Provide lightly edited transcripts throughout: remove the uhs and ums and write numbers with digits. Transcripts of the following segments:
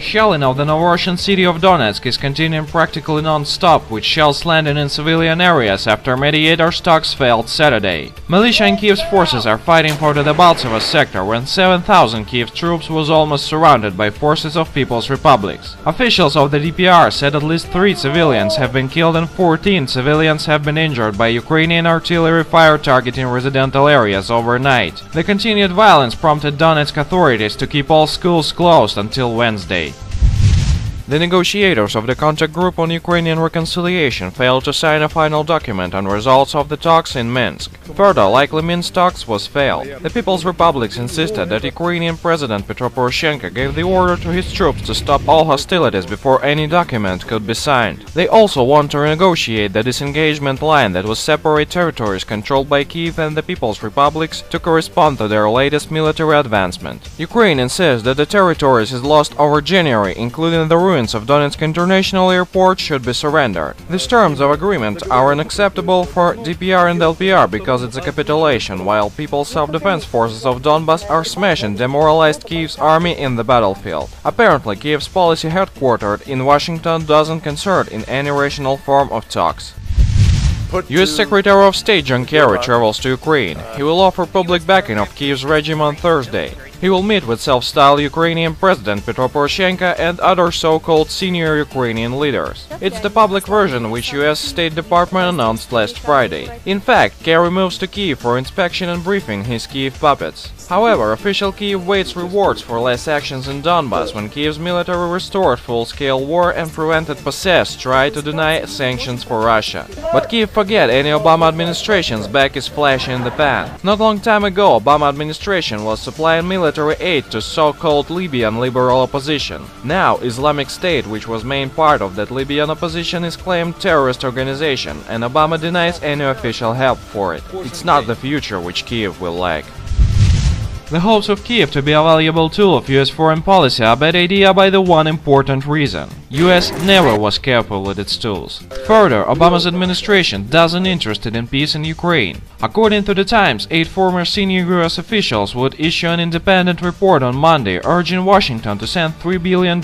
Shelling of the Novorossian city of Donetsk is continuing practically non-stop, with shells landing in civilian areas after Mediator's talks failed Saturday. Militia and Kiev's forces are fighting for the Debaltseve sector when 7,000 Kiev troops was almost surrounded by forces of People's Republics. Officials of the DPR said at least 3 civilians have been killed and 14 civilians have been injured by Ukrainian artillery fire targeting residential areas overnight. The continued violence prompted Donetsk authorities to keep all schools closed until Wednesday. The negotiators of the contact group on Ukrainian reconciliation failed to sign a final document on results of the talks in Minsk. Further, likely Minsk talks was failed. The People's Republics insisted that Ukrainian President Petro Poroshenko gave the order to his troops to stop all hostilities before any document could be signed. They also want to renegotiate the disengagement line that would separate territories controlled by Kiev and the People's Republics to correspond to their latest military advancement. Ukraine insists that the territories it lost over January, including the ruins of Donetsk International Airport, should be surrendered. These terms of agreement are unacceptable for DPR and LPR because it's a capitulation, while People's Self-Defense Forces of Donbass are smashing demoralized Kiev's army in the battlefield. Apparently, Kiev's policy headquartered in Washington doesn't consent in any rational form of talks. U.S. Secretary of State John Kerry travels to Ukraine. He will offer public backing of Kiev's regime on Thursday. He will meet with self-styled Ukrainian President Petro Poroshenko and other so-called senior Ukrainian leaders. It's the public version which U.S. State Department announced last Friday. In fact, Kerry moves to Kiev for inspection and briefing his Kiev puppets. However, official Kiev waits rewards for less actions in Donbass when Kiev's military restored full-scale war and prevented PSS try to deny sanctions for Russia. But Kiev forget any Obama administration's back is flashing in the pan. Not long time ago, Obama administration was supplying military aid to so-called Libyan liberal opposition. Now, Islamic State, which was main part of that Libyan opposition, is claimed terrorist organization, and Obama denies any official help for it. It's not the future which Kiev will like. The hopes of Kiev to be a valuable tool of US foreign policy are a bad idea by the one important reason. US never was careful with its tools. Further, Obama's administration doesn't interested in peace in Ukraine. According to the Times, 8 former senior US officials would issue an independent report on Monday urging Washington to send $3 billion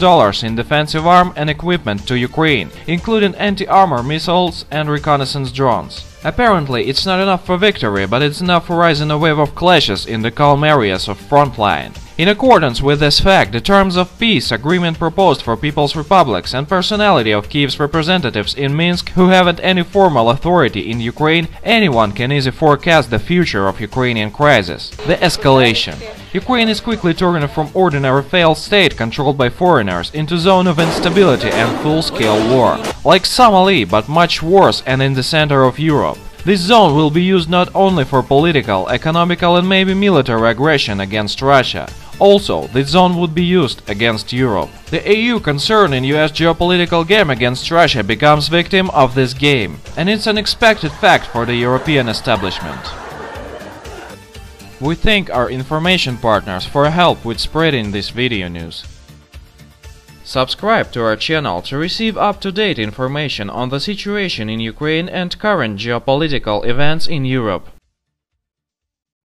in defensive arm and equipment to Ukraine, including anti-armor missiles and reconnaissance drones. Apparently, it's not enough for victory, but it's enough for raising a wave of clashes in the calm areas of frontline. In accordance with this fact, the terms of peace agreement proposed for People's Republics and personality of Kiev's representatives in Minsk who haven't any formal authority in Ukraine, anyone can easily forecast the future of Ukrainian crisis. The escalation. Ukraine is quickly turning from ordinary failed state controlled by foreigners into zone of instability and full-scale war. Like Somalia, but much worse and in the center of Europe. This zone will be used not only for political, economical and maybe military aggression against Russia. Also, this zone would be used against Europe. The EU concerned in US geopolitical game against Russia becomes victim of this game. And it's an expected fact for the European establishment. We thank our information partners for help with spreading this video news. Subscribe to our channel to receive up-to-date information on the situation in Ukraine and current geopolitical events in Europe.